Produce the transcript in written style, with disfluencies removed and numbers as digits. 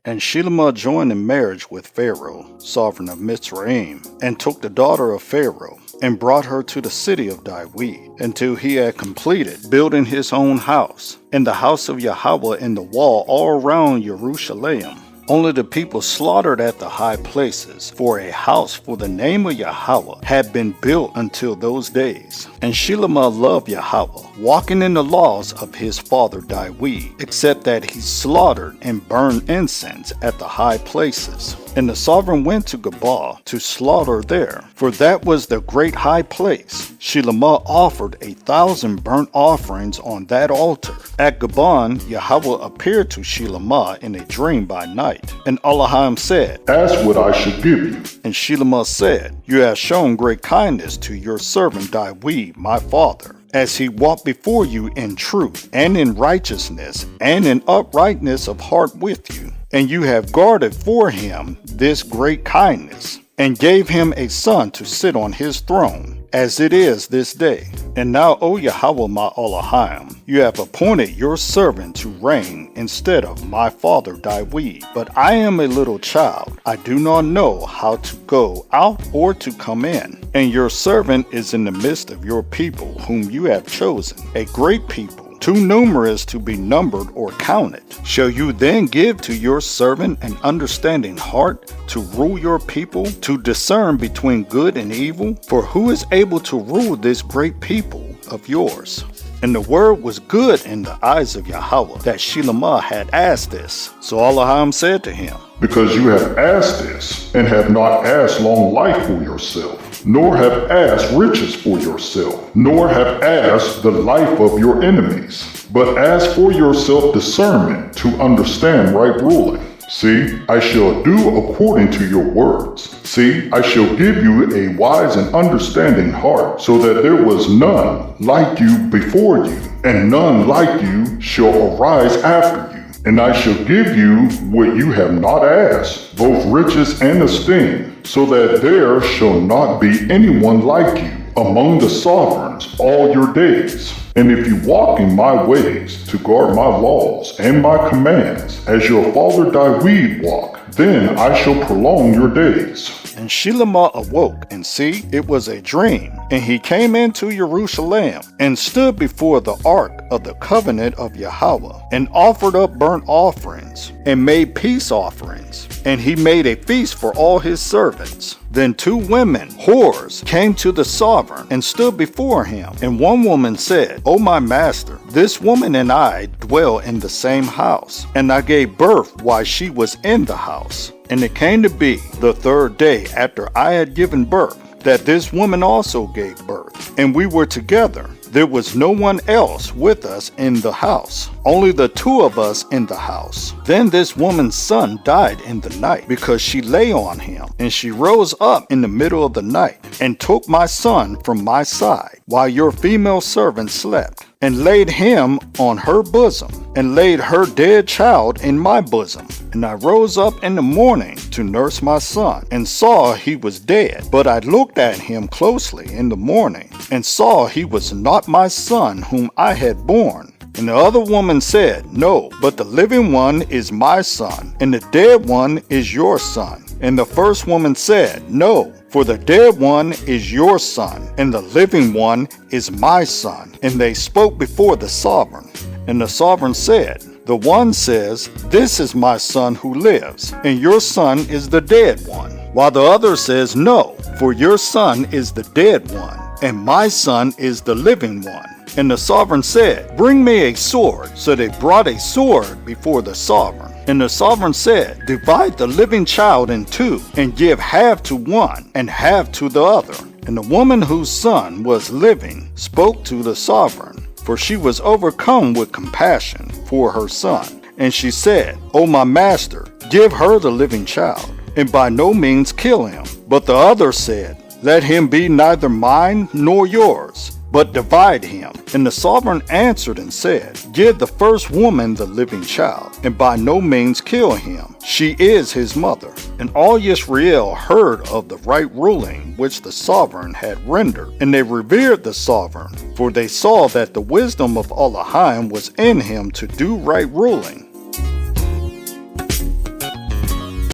And Shelemah joined in marriage with Pharaoh, sovereign of Mitzrayim, and took the daughter of Pharaoh, and brought her to the city of David, until he had completed building his own house, and the house of Yahweh in the wall all around Jerusalem. Only the people slaughtered at the high places, for a house for the name of Yahweh had been built until those days. And Shelemah loved Yahweh, walking in the laws of his father David, except that he slaughtered and burned incense at the high places. And the sovereign went to Gabah to slaughter there, for that was the great high place. Shelemah offered 1,000 burnt offerings on that altar. At Gabon, Yahweh appeared to Shelemah in a dream by night. And Elohim said, "Ask what I should give you." And Shelemah said, "You have shown great kindness to your servant David, my father, as he walked before you in truth, and in righteousness, and in uprightness of heart with you. And you have guarded for him this great kindness, and gave him a son to sit on his throne, as it is this day. And now, O Yahweh my Elohim, you have appointed your servant to reign instead of my father David. But I am a little child. I do not know how to go out or to come in. And your servant is in the midst of your people, whom you have chosen, a great people, too numerous to be numbered or counted. Shall you then give to your servant an understanding heart to rule your people, to discern between good and evil? For who is able to rule this great people of yours?" And the word was good in the eyes of Yahweh that Shelemah had asked this. So Elohim said to him, "Because you have asked this, and have not asked long life for yourself, nor have asked riches for yourself, nor have asked the life of your enemies, but ask for yourself discernment to understand right ruling. See, I shall do according to your words. See, I shall give you a wise and understanding heart, so that there was none like you before you, and none like you shall arise after you. And I shall give you what you have not asked, both riches and esteem, so that there shall not be anyone like you among the sovereigns all your days. And if you walk in my ways to guard my laws and my commands, as your father David walked, then I shall prolong your days." And Shelemah awoke, and see, it was a dream. And he came into Jerusalem, and stood before the ark of the covenant of Yahweh, and offered up burnt offerings, and made peace offerings. And he made a feast for all his servants. Then 2 women, whores, came to the sovereign, and stood before him. And one woman said, "O my master, this woman and I dwell in the same house, and I gave birth while she was in the house. And it came to be the 3rd day after I had given birth, that this woman also gave birth, and we were together. There was no one else with us in the house, only the 2 of us in the house. Then this woman's son died in the night, because she lay on him. And she rose up in the middle of the night, and took my son from my side, while your female servant slept, and laid him on her bosom, and laid her dead child in my bosom. And I rose up in the morning to nurse my son, and saw he was dead. But I looked at him closely in the morning, and saw he was not my son whom I had born. And the other woman said, No, but the living one is my son, and the dead one is your son. And the first woman said, No, for the dead one is your son, and the living one is my son. And they spoke before the sovereign. And the sovereign said, The one says, This is my son who lives, and your son is the dead one. While the other says, No, for your son is the dead one, and my son is the living one. And the sovereign said, Bring me a sword. So they brought a sword before the sovereign. And the sovereign said, Divide the living child in 2, and give half to one, and half to the other. And the woman whose son was living spoke to the sovereign, for she was overcome with compassion for her son. And she said, O my master, give her the living child, and by no means kill him. But the other said, Let him be neither mine nor yours, but divide him. And the sovereign answered and said, Give the first woman the living child, and by no means kill him. She is his mother. And all Israel heard of the right ruling which the sovereign had rendered, and they revered the sovereign, for they saw that the wisdom of Elohim was in him to do right ruling.